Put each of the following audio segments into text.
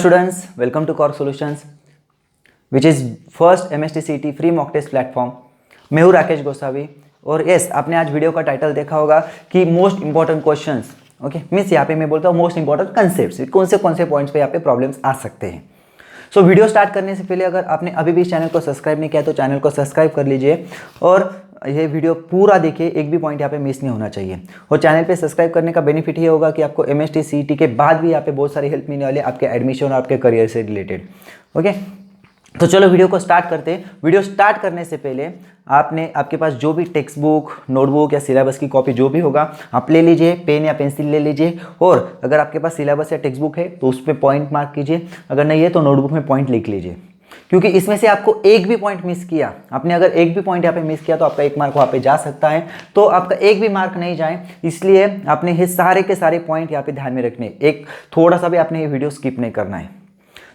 Students, welcome to Core Solutions, which is first MSTCT free mock test platform. मैं हूँ राकेश गोसावी और yes आपने आज वीडियो का टाइटल देखा होगा कि most important questions. Okay means यहाँ पे मैं बोलता हूँ मोस्ट इंपॉर्टेंट कंसेप्ट्स, कौन से पॉइंट्स पे यहाँ पे प्रॉब्लम्स आ सकते हैं. सो वीडियो स्टार्ट करने से पहले अगर आपने अभी भी इस चैनल को सब्सक्राइब नहीं किया तो चैनल को सब्सक्राइब कर लीजिए और ये वीडियो पूरा देखिए, एक भी पॉइंट यहाँ पे मिस नहीं होना चाहिए. और चैनल पे सब्सक्राइब करने का बेनिफिट ये होगा कि आपको MSTCT के बाद भी यहाँ पे बहुत सारी हेल्प मिलने वाली है आपके एडमिशन और आपके करियर से रिलेटेड. ओके तो चलो वीडियो को स्टार्ट करते हैं. वीडियो स्टार्ट करने से पहले आपके पास जो भी टेक्स्ट बुक, नोटबुक या सिलेबस की कॉपी जो भी होगा आप ले लीजिए, पेन या पेंसिल ले लीजिए. और अगर आपके पास सिलेबस या टेक्स्ट बुक है तो उस पर पॉइंट मार्क कीजिए, अगर नहीं है तो नोटबुक में पॉइंट लिख लीजिए. क्योंकि इसमें से आपको एक भी पॉइंट मिस किया, आपने अगर एक भी पॉइंट यहाँ पे मिस किया तो आपका 1 मार्क वहाँ पे जा सकता है. तो आपका एक भी मार्क नहीं जाए इसलिए आपने ये सारे के सारे पॉइंट यहाँ पे ध्यान में रखने, एक थोड़ा सा भी आपने ये वीडियो स्किप नहीं करना है.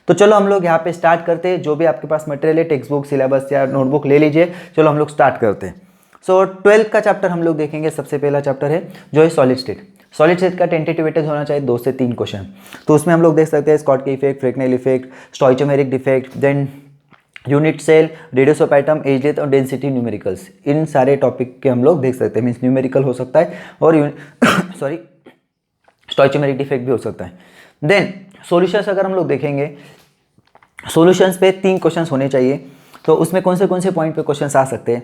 तो चलो हम लोग यहाँ पे स्टार्ट करते हैं. जो भी आपके पास मटेरियल है, टेक्स्ट बुक, सिलेबस या नोटबुक ले लीजिए. चलो हम लोग स्टार्ट करते हैं. सो 12th का चैप्टर हम लोग देखेंगे. सबसे पहला चैप्टर है जो है सॉलिड स्टेट. सॉलिड स्टेट का टेंटेटिव वेटेज होना चाहिए 2 से 3 क्वेश्चन. तो उसमें हम लोग देख सकते हैं Schottky effect, Frenkel effect, stoichiometric defect, then unit cell, radius of atom, edge length और डेंसिटी न्यूमेरिकल्स. इन सारे टॉपिक के हम लोग देख सकते हैं. मीन्स न्यूमेरिकल हो सकता है और सॉरी स्टोइचोमेरिक डिफेक्ट भी हो सकता है. देन सॉल्यूशंस अगर हम लोग देखेंगे, सॉल्यूशंस पे 3 क्वेश्चंस होने चाहिए. तो उसमें कौन से पॉइंट पे क्वेश्चंस आ सकते हैं?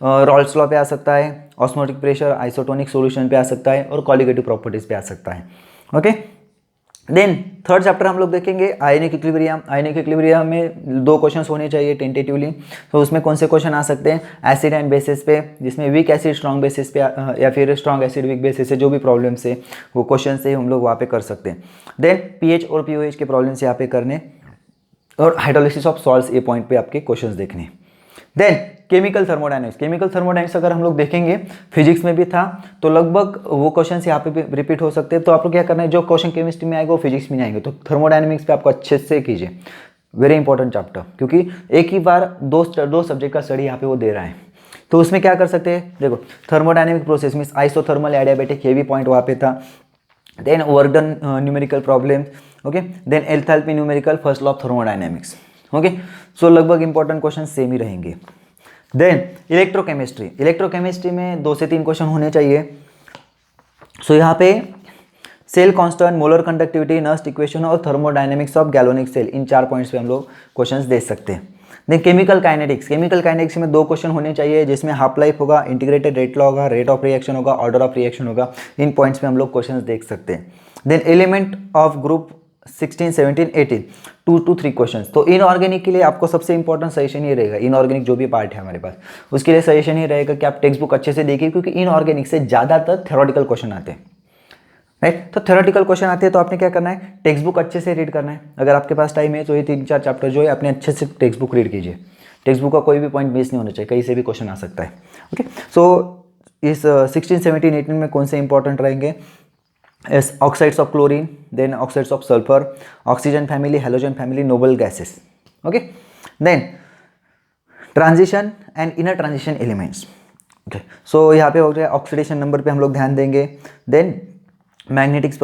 रॉल्स लॉ पे आ सकता है, ऑस्मोटिक प्रेशर, आइसोटोनिक सॉल्यूशन पे आ सकता है और कॉलिगेटिव प्रॉपर्टीज पे आ सकता है. ओके देन थर्ड चैप्टर हम लोग देखेंगे आयनिक इक्विलिब्रियम. आयनिक इक्विलिब्रियम में 2 क्वेश्चंस होने चाहिए टेंटेटिवली. तो उसमें कौन से क्वेश्चन आ सकते हैं? एसिड एंड बेसिस पे, जिसमें वीक एसिड स्ट्रॉन्ग बेसिस पे या फिर स्ट्रॉन्ग एसिड वीक बेसिस से जो भी प्रॉब्लम्स है वो क्वेश्चन से हम लोग वहाँ पे कर सकते हैं. देन पीएच और पीओएच के प्रॉब्लम्स यहाँ पे करने और हाइड्रोलिसिस ऑफ सॉल्ट्स, ये पॉइंट पे आपके क्वेश्चंस देखने. Then chemical thermodynamics. Chemical thermodynamics अगर हम लोग देखेंगे फिजिक्स में भी था तो लगभग वो क्वेश्चंस यहाँ पे भी रिपीट हो सकते हैं. तो आप लोग क्या करना है, जो क्वेश्चन केमिस्ट्री में आएगा वो फिजिक्स में नहीं आएंगे. तो थर्मोडायनेमिक्स पे आपको अच्छे से कीजिए. वेरी इंपॉर्टेंट चैप्टर, क्योंकि एक ही बार दो सब्जेक्ट का स्टडी यहाँ पे वो दे रहा है. तो उसमें क्या कर सकते हैं, देखो thermodynamic process means isothermal, adiabatic, ये भी पॉइंट वहाँ पे था. Then work done numerical problem. Okay then enthalpy numerical, first law of thermodynamics. Okay so लगभग इंपॉर्टेंट क्वेश्चन सेम ही रहेंगे. Then electrochemistry. इलेक्ट्रोकेमिस्ट्री में 2 से 3 क्वेश्चन होने चाहिए. सो यहाँ पे cell constant, molar conductivity, Nernst equation और थर्मोडायनेमिक्स ऑफ गैलोनिक सेल, इन 4 पॉइंट्स पे हम लोग क्वेश्चंस दे सकते हैं. Then chemical kinetics. Chemical kinetics में 2 क्वेश्चन होने चाहिए, जिसमें हाफ लाइफ होगा, इंटीग्रेटेड रेट लॉ होगा, रेट ऑफ रिएक्शन होगा, ऑर्डर ऑफ रिएक्शन होगा. इन पॉइंट्स पे हम लोग क्वेश्चंस देख सकते हैं. Then element of group 16, 17, 18, 2 to 3 questions. तो इनऑर्गेनिक के लिए आपको सबसे इंपॉर्टेंट सजेशन ये रहेगा, इनऑर्गेनिक जो भी पार्ट है हमारे पास उसके लिए सजेशन ये रहेगा कि आप टेक्स्ट बुक अच्छे से देखिए, क्योंकि इनऑर्गेनिक से ज़्यादातर थ्योरेटिकल क्वेश्चन आते हैं. राइट, तो थ्योरेटिकल क्वेश्चन आते हैं तो आपने क्या करना है, टेक्स्ट बुक अच्छे से रीड करना है. अगर आपके पास टाइम है तो ये 3-4 चैप्टर जो है अपने अच्छे से टेक्स्ट बुक रीड कीजिए. टेक्स्ट बुक का कोई भी पॉइंट मिस नहीं होना चाहिए, कहीं से भी क्वेश्चन आ सकता है. ओके सो इस 16, 17, 18 में कौन से इंपॉर्टेंट रहेंगे? Oxides of chlorine, then oxides of sulphur, oxygen family, halogen family, noble gases. Okay then transition and inner transition elements. Okay so यहाँ पे हो गया ऑक्सीडेशन नंबर पे हम लोग ध्यान देंगे. देन मैग्नेटिक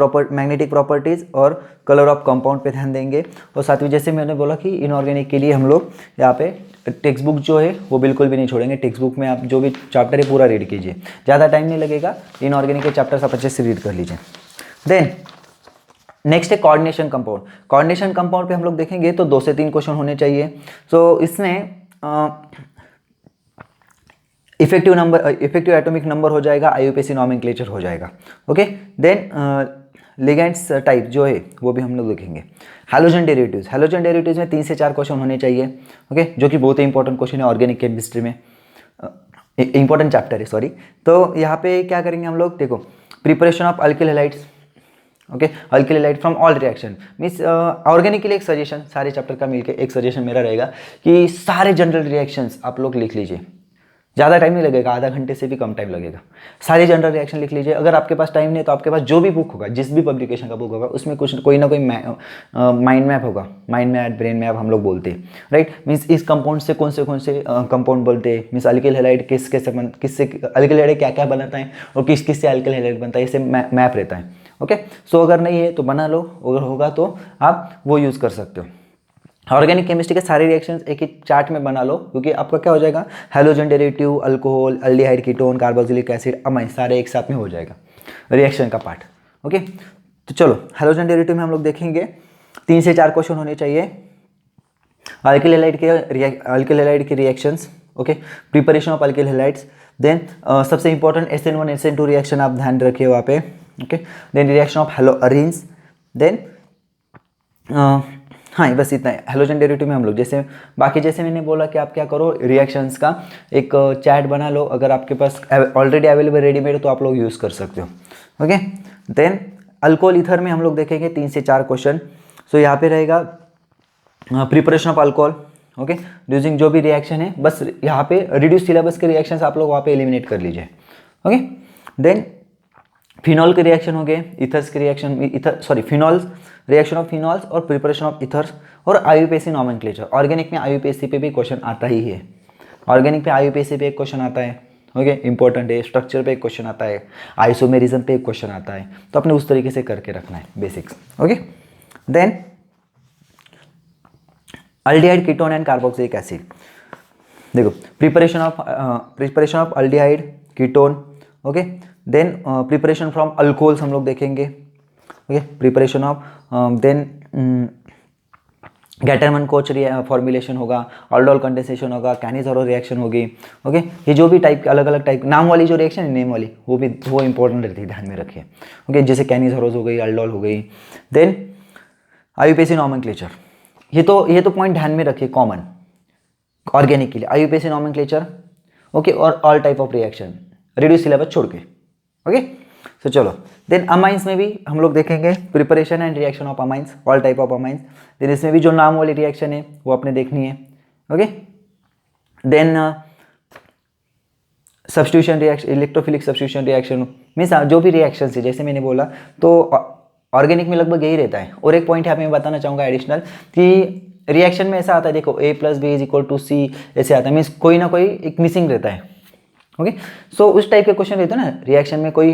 प्रॉपर्टीज़ और कलर ऑफ कंपाउंड पे ध्यान देंगे. और साथ में जैसे मैंने बोला कि इनऑर्गेनिक के लिए हम लोग यहाँ पे टेक्स्ट बुक जो है वो बिल्कुल भी नहीं छोड़ेंगे. टेक्स्ट बुक में आप जो भी चैप्टर है पूरा रीड कीजिए, ज़्यादा टाइम नहीं लगेगा. इनऑर्गेनिक के चैप्टर्स आप अच्छे से रीड कर लीजिए. देन नेक्स्ट है कोऑर्डिनेशन कंपाउंड. कोऑर्डिनेशन कंपाउंड पे हम लोग देखेंगे तो 2 से 3 क्वेश्चन होने चाहिए. तो इसमें इफेक्टिव एटॉमिक नंबर हो जाएगा, IUPAC नॉमेनक्लेचर हो जाएगा. ओके देन लिगेंड्स टाइप जो है वो भी हम लोग देखेंगे. हैलोजन डेरिवेटिव्स में 3 से 4 क्वेश्चन होने चाहिए. ओके जो कि बहुत ही इंपॉर्टेंट क्वेश्चन है ऑर्गेनिक केमिस्ट्री में, इंपॉर्टेंट चैप्टर है सॉरी. तो यहाँ पे क्या करेंगे हम लोग, देखो preparation of alkyl halides. Okay alkyl halide from all reaction means organic के लिए एक सजेशन, सारे चैप्टर का मिलके एक सजेशन मेरा रहेगा कि सारे जनरल रिएक्शंस आप लोग लिख लीजिए. ज़्यादा टाइम नहीं लगेगा, आधा घंटे से भी कम टाइम लगेगा. सारे जनरल रिएक्शन लिख लीजिए. अगर आपके पास टाइम नहीं तो आपके पास जो भी बुक होगा, जिस भी पब्लिकेशन का बुक होगा उसमें कोई ना कोई माइंड मैप होगा. माइंड मैप, ब्रेन मैप हम लोग बोलते हैं. राइट मीन्स इस कंपाउंड से कौन से कंपाउंड बोलते हैं, मीन्स अल्किल हैलाइड किससे अल्किल हैलाइड क्या क्या बनाता है और किस से अल्किल हैलाइड बनता है, इसे मैप रहता है. ओके, सो अगर नहीं है तो बना लो, अगर होगा तो आप वो यूज़ कर सकते हो। ऑर्गेनिक केमिस्ट्री के सारे रिएक्शंस एक ही चार्ट में बना लो, क्योंकि आपका क्या हो जाएगा, halogen derivative, alcohol, aldehyde, ketone, carboxylic acid, amine, सारे एक साथ में हो जाएगा रिएक्शन का पार्ट। ओके, तो चलो हैलोजन डेरिवेटिव में हम लोग देखेंगे 3 से 4 क्वेश्चन होने चाहिए। अल्किल हैलाइड के reactions, okay, preparation of alkyl halides, then सबसे इंपॉर्टेंट SN1 SN2 रिएक्शन आप ध्यान रखिए वहाँ पे, okay, then reaction of haloarenes, then हाँ बस इतना है। हैलोजन डेरिवेटिव में हम लोग जैसे बाकी जैसे मैंने बोला कि आप क्या करो, रिएक्शंस का एक चैट बना लो, अगर आपके पास ऑलरेडी अवेलेबल रेडीमेड तो आप लोग यूज़ कर सकते हो। ओके, देन अल्कोहल ईथर में हम लोग देखेंगे 3 से 4 क्वेश्चन। सो यहाँ पे रहेगा preparation of alcohol, okay, using जो भी रिएक्शन है, बस यहाँ पे रिड्यूस सिलेबस के रिएक्शंस आप लोग वहाँ पे एलिमिनेट कर लीजिए। ओके, देन फिनॉल के रिएक्शन हो गए, इथर्स के reaction, phenols, reaction of phenols और प्रिपरेशन ऑफ इथर्स, और आईयूपीएसी नॉमेनक्लेचर। ऑर्गेनिक में आईयूपीएसी पे भी क्वेश्चन आता ही है, ऑर्गेनिक पे आईयूपीएसी पे एक क्वेश्चन आता है, ओके, इंपॉर्टेंट है। स्ट्रक्चर पे एक क्वेश्चन आता है, आइसोमेरिज्म पे एक क्वेश्चन आता है, तो अपने उस तरीके से करके रखना है basics. Okay, then aldehyde, ketone and carboxylic acid, देखो preparation of aldehyde, ketone, okay, then preparation from alcohols हम लोग देखेंगे, okay, preparation of, then Gattermann Koch formulation होगा, ऑल्डोल कंडेंसेशन होगा, कैनिज़ारो रिएक्शन होगी, ओके, ये जो भी टाइप अलग अलग टाइप नाम वाली जो रिएक्शन है, नेम वाली, वो इंपॉर्टेंट रहती है, ध्यान में रखिए। ओके, जैसे कैनिज़ारोज हो गई, अल्डोल हो गई, देन आईयूपीएसी नॉमेनक्लेचर, ये तो पॉइंट ध्यान में रखिए कॉमन ऑर्गेनिक के लिए, आईयूपीएसी नॉमेनक्लेचर, ओके, और all type of reaction reduce syllabus छोड़ के। ओके, तो चलो, देन अमाइंस में भी हम लोग देखेंगे preparation and reaction of amines, all type of amines, then इसमें भी जो नाम वाली रिएक्शन है वो आपने देखनी है। Okay, then substitution reaction, electrophilic substitution reaction, means जो भी रिएक्शन है, जैसे मैंने बोला तो ऑर्गेनिक में लगभग यही रहता है। और एक पॉइंट यहाँ पे मैं बताना चाहूँगा एडिशनल, कि रिएक्शन में ऐसा आता है, देखो A + B = C ऐसे आता है, मीन्स कोई ना कोई एक मिसिंग रहता है। ओके, सो उस टाइप के क्वेश्चन रहते हैं ना, रिएक्शन में कोई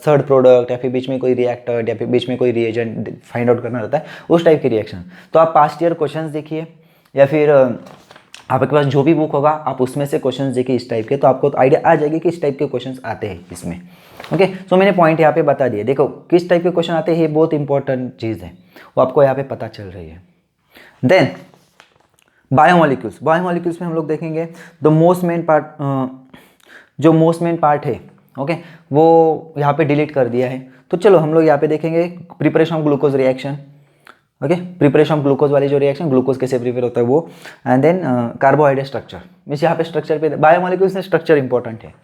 थर्ड प्रोडक्ट या फिर बीच में कोई रिएक्टर या फिर बीच में कोई रिएजेंट फाइंड आउट करना रहता है, उस टाइप के रिएक्शन। तो आप पास्ट ईयर क्वेश्चंस देखिए, या फिर आपके पास जो भी बुक होगा आप उसमें से क्वेश्चंस देखिए इस टाइप के, तो आपको आइडिया आ जाएगी कि इस टाइप के क्वेश्चंस आते हैं इसमें। ओके, सो मैंने पॉइंट यहाँ पे बता दिए, देखो किस टाइप के क्वेश्चन आते हैं, ये बहुत इंपॉर्टेंट चीज़ है, वो आपको यहाँ पे पता चल रही है। देन बायोमोलिक्यूल्स में हम लोग देखेंगे द मोस्ट मेन पार्ट, जो मोस्ट मेन पार्ट है, ओके, वो यहाँ पे डिलीट कर दिया है। तो चलो हम लोग यहाँ पे देखेंगे preparation of glucose reaction, okay, preparation of glucose वाली जो रिएक्शन, ग्लूकोज कैसे प्रिपेयर होता है वो, and then carbohydrate structure, means यहाँ पे स्ट्रक्चर पे बायोमोलिक्यूल्स में स्ट्रक्चर इंपॉर्टेंट है।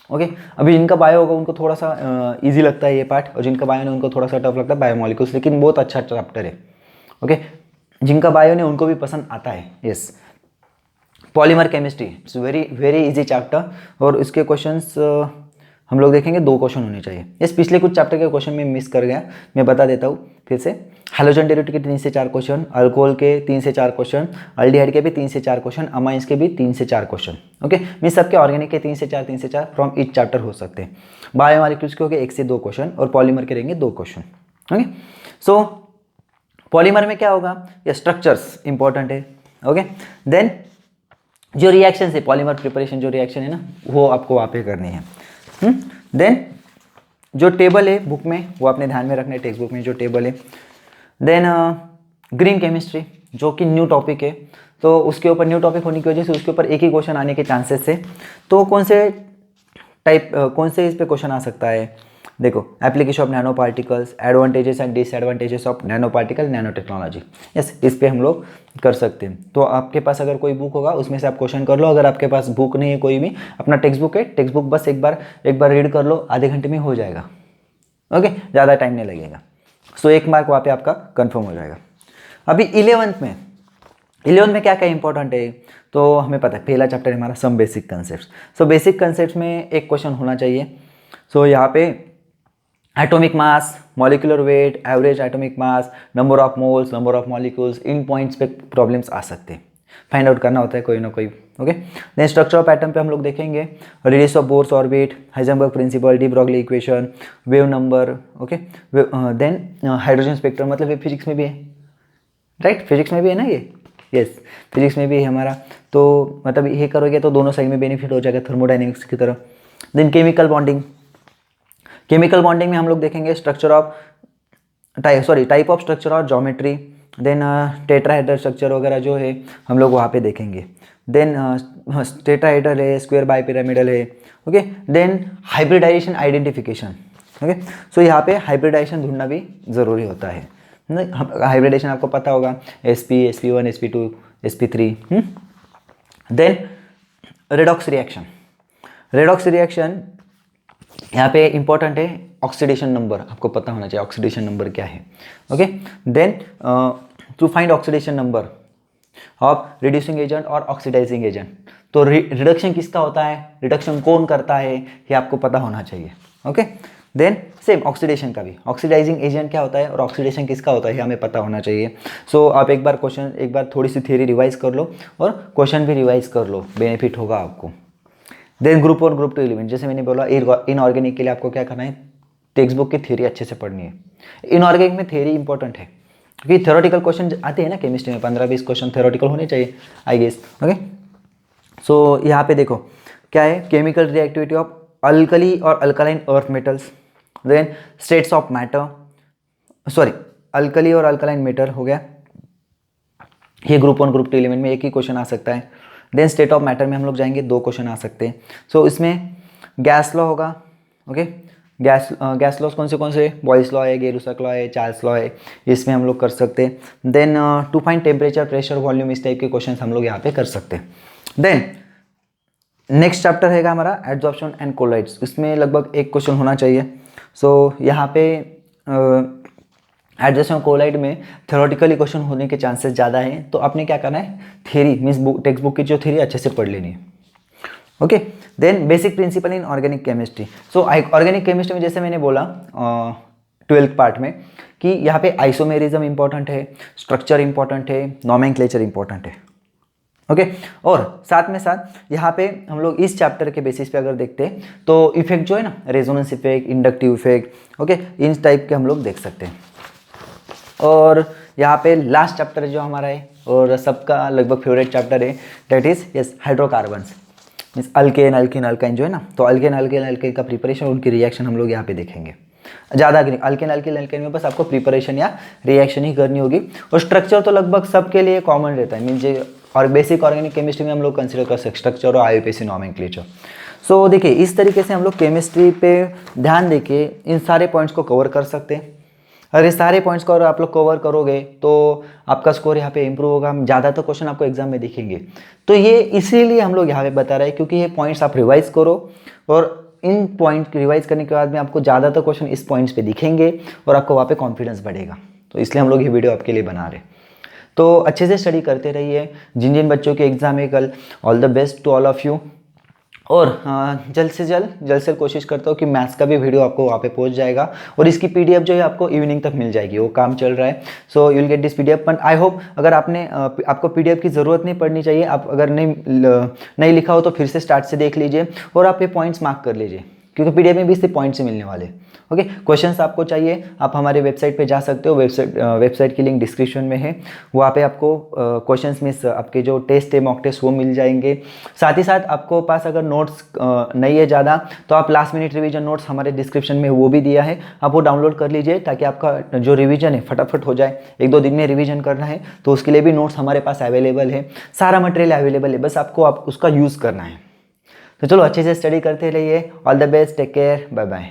ओके, अभी जिनका बायो होगा उनको थोड़ा सा ईजी लगता है ये पार्ट, और जिनका बायो नहीं उनको थोड़ा सा टफ लगता है बायोमोलिक्यूल्स, लेकिन बहुत अच्छा चैप्टर है। ओके, जिनका बायो नहीं उनको भी पसंद आता है। Yes, polymer chemistry, it's very easy chapter, और इसके क्वेश्चंस हम लोग देखेंगे 2 क्वेश्चन होने चाहिए। यस, पिछले कुछ चैप्टर के क्वेश्चन में मिस कर गया, मैं बता देता हूँ फिर से। हैलोजन डेरिवेटिव के 3 से 4 क्वेश्चन, अल्कोहल के 3 से 4 क्वेश्चन, अल्डिहाइड के भी 3 से 4 क्वेश्चन, अमाइंस के भी 3 से 4 क्वेश्चन। ओके, मीन्स सबके ऑर्गेनिक के 3 से 4 फ्रॉम ईच चैप्टर हो सकते हैं। बायोमोलिक्यूल्स के हो गए 1 से 2 क्वेश्चन, और पॉलीमर के रहेंगे 2 क्वेश्चन। ओके, सो पॉलीमर में क्या होगा, ये स्ट्रक्चर्स इंपॉर्टेंट है। ओके, देन जो रिएक्शन है, पॉलीमर प्रिपरेशन जो रिएक्शन है ना, वो आपको वहाँ पे करनी है। देन जो टेबल है बुक में वो आपने ध्यान में रखना है, टेक्स्ट बुक में जो टेबल है। देन ग्रीन केमिस्ट्री जो कि न्यू टॉपिक है, तो उसके ऊपर न्यू टॉपिक होने की वजह से उसके ऊपर एक ही क्वेश्चन आने के चांसेस है। तो कौन से इस पे क्वेश्चन आ सकता है, देखो application of nano particles, advantages and disadvantages of nano particle, nano technology. Yes, इस पे हम लोग कर सकते हैं। तो आपके पास अगर कोई बुक होगा उसमें से आप क्वेश्चन कर लो, अगर आपके पास बुक नहीं है कोई भी, अपना टेक्स्ट बुक है, टेक्स्ट बुक बस एक बार रीड कर लो, आधे घंटे में हो जाएगा। ओके, ज़्यादा टाइम नहीं लगेगा। सो 1 मार्क वहाँ पे आपका कन्फर्म हो जाएगा। अभी 11th में क्या क्या इंपॉर्टेंट है, तो हमें पता है पहला चैप्टर है हमारा some basic concept. So basic concept में एक क्वेश्चन होना चाहिए। सो यहाँ पे atomic mass, molecular weight, average atomic mass, number of moles, number of molecules, इन पॉइंट्स पे प्रॉब्लम्स आ सकते हैं। फाइंड आउट करना होता है कोई ना कोई। Okay, then structure of atom पे हम लोग देखेंगे radius of Bohr's orbit, Heisenberg principle, de Broglie equation, wave number. Okay, then hydrogen spectrum, मतलब ये फिजिक्स में भी है, राइट, फिजिक्स में भी है ना ये, यस फिजिक्स में भी है हमारा। तो मतलब ये करोगे तो दोनों साइड में बेनिफिट हो जाएगा थर्मोडाइनमिक्स की तरह। Then chemical bonding, chemical bonding में हम लोग देखेंगे structure of type of structure और ज्योमेट्री, देन टेट्राहेड्रल स्ट्रक्चर वगैरह जो है हम लोग वहाँ पे देखेंगे। देन टेट्राहेड्रल है, स्क्वायर बाइपिरामिडल है। Okay, then hybridization identification. Okay, so यहाँ पे हाइब्रिडाइजेशन ढूंढना भी ज़रूरी होता है। हाइब्रिडाइजेशन आपको पता होगा, sp, sp1, sp2, sp3। Then redox reaction, redox reaction यहाँ पे इंपॉर्टेंट है, ऑक्सीडेशन नंबर आपको पता होना चाहिए, ऑक्सीडेशन नंबर क्या है। Okay, then to find oxidation number of reducing agent और ऑक्सीडाइजिंग एजेंट, तो रिडक्शन किसका होता है, रिडक्शन कौन करता है, ये आपको पता होना चाहिए। ओके, देन सेम ऑक्सीडेशन का भी, ऑक्सीडाइजिंग एजेंट क्या होता है और ऑक्सीडेशन किसका होता है हमें पता होना चाहिए। सो आप एक बार थोड़ी सी थियरी रिवाइज कर लो और क्वेश्चन भी रिवाइज कर लो, बेनिफिट होगा आपको। देन ग्रुप 1 ग्रुप 2 एलिमेंट, जैसे मैंने बोला इनऑर्गेनिक के लिए आपको क्या करना है, टेक्स्ट बुक की थ्योरी अच्छे से पढ़नी है। इनऑर्गेनिक में थ्योरी इंपॉर्टेंट है क्योंकि थ्योरेटिकल क्वेश्चन आते हैं ना केमिस्ट्री में, 15-20 क्वेश्चन थ्योरेटिकल होने चाहिए आई गेस। ओके, सो यहाँ पे देखो क्या है, केमिकल रिएक्टिविटी ऑफ अल्कली और alkaline earth metals, then states of matter, alkali और अल्कलाइन मेटर हो गया, ये ग्रुप 1 ग्रुप 2 एलिमेंट में एक ही क्वेश्चन आ सकता है। देन स्टेट ऑफ मैटर में हम लोग जाएंगे, 2 क्वेश्चन आ सकते हैं। सो इसमें गैस लॉ होगा। ओके, गैस लॉस कौन से, बॉयल्स लॉ है, गेरुसक लॉ है, चार्ल्स लॉ है, इसमें हम लोग कर सकते हैं। Then to find temperature, pressure, volume, इस टाइप के क्वेश्चन हम लोग यहाँ पे कर सकते हैं। देन नेक्स्ट चैप्टर रहेगा हमारा एड्जॉर्प्शन एंड कोलाइड्स, इसमें लगभग एक क्वेश्चन होना चाहिए। सो यहाँ पे एड्जॉर्प्शन कोलाइड में थ्योरेटिकली क्वेश्चन होने के चांसेस ज़्यादा हैं, तो आपने क्या करना है, थ्योरी मीन्स टेक्स्ट बुक की जो थ्योरी अच्छे से पढ़ लेनी है। Okay, then basic principle in organic chemistry. So organic chemistry में जैसे मैंने बोला 12th पार्ट में कि यहाँ पे आइसोमेरिज्म इंपॉर्टेंट है, स्ट्रक्चर इंपॉर्टेंट है, नॉमेनक्लेचर इंपॉर्टेंट है। ओके, और साथ में साथ यहाँ पे हम लोग इस चैप्टर के बेसिस पे अगर देखते हैं तो इफेक्ट जो है ना, resonance effect, inductive effect, okay, इन टाइप के हम लोग देख सकते हैं। और यहाँ पे लास्ट चैप्टर जो हमारा है और सबका लगभग फेवरेट चैप्टर है, that is yes hydrocarbons, means alkane alkyne जो है ना, तो अल्केन का प्रिपरेशन, उनकी रिएक्शन हम लोग यहाँ पे देखेंगे। ज़्यादा अल्केन में बस आपको प्रिपरेशन या रिएक्शन ही करनी होगी, और स्ट्रक्चर तो लगभग सबके लिए कॉमन रहता है, मीन्स और बेसिक ऑर्गेनिक केमिस्ट्री में हम लोग कंसिडर कर सकते स्ट्रक्चर और आईयूपीएसी नॉमेनक्लेचर। सो देखिए इस तरीके से हम लोग केमिस्ट्री पे ध्यान देके इन सारे पॉइंट्स को कवर कर सकते हैं। अगर इस सारे पॉइंट्स को अगर आप लोग कवर करोगे तो आपका स्कोर यहाँ पे इंप्रूव होगा, ज़्यादातर क्वेश्चन आपको एग्जाम में दिखेंगे। तो ये इसीलिए हम लोग यहाँ पे बता रहे हैं क्योंकि ये पॉइंट्स आप रिवाइज करो, और इन पॉइंट रिवाइज करने के बाद में आपको ज़्यादातर क्वेश्चन इस पॉइंट्स पे दिखेंगे और आपको वहाँ पे कॉन्फिडेंस बढ़ेगा। तो इसलिए हम लोग ये वीडियो आपके लिए बना रहे हैं। तो अच्छे से स्टडी करते रहिए, जिन जिन बच्चों के एग्जाम है कल, all the best to all of you. और जल्द से कोशिश करता हूँ कि मैथ्स का भी वीडियो आपको वहाँ पे पहुँच जाएगा, और इसकी पीडीएफ जो है आपको इवनिंग तक मिल जाएगी, वो काम चल रहा है। So you will get this PDF. But I hope अगर आपको पीडीएफ की ज़रूरत नहीं पड़नी चाहिए, आप अगर नहीं लिखा हो तो फिर से स्टार्ट से देख लीजिए और आप ये पॉइंट्स मार्क कर लीजिए, क्योंकि पीडीएफ में भी सिर्फ पॉइंट्स ही मिलने वाले। ओके, क्वेश्चंस आपको चाहिए आप हमारे वेबसाइट पे जा सकते हो, वेबसाइट की लिंक डिस्क्रिप्शन में है, वहाँ पे आपको क्वेश्चंस में आपके जो टेस्ट है, मॉक टेस्ट, वो मिल जाएंगे। साथ ही साथ आपको पास अगर नोट्स नहीं है ज़्यादा तो आप लास्ट मिनट रिवीजन नोट्स हमारे डिस्क्रिप्शन में वो भी दिया है, आप वो डाउनलोड कर लीजिए ताकि आपका जो रिवीजन है फटाफट हो जाए। 1-2 दिन में रिवीजन करना है तो उसके लिए भी नोट्स हमारे पास अवेलेबल है, सारा मटेरियल अवेलेबल है, बस आपको उसका यूज़ करना है। तो चलो अच्छे से स्टडी करते रहिए। All the best, take care, bye bye.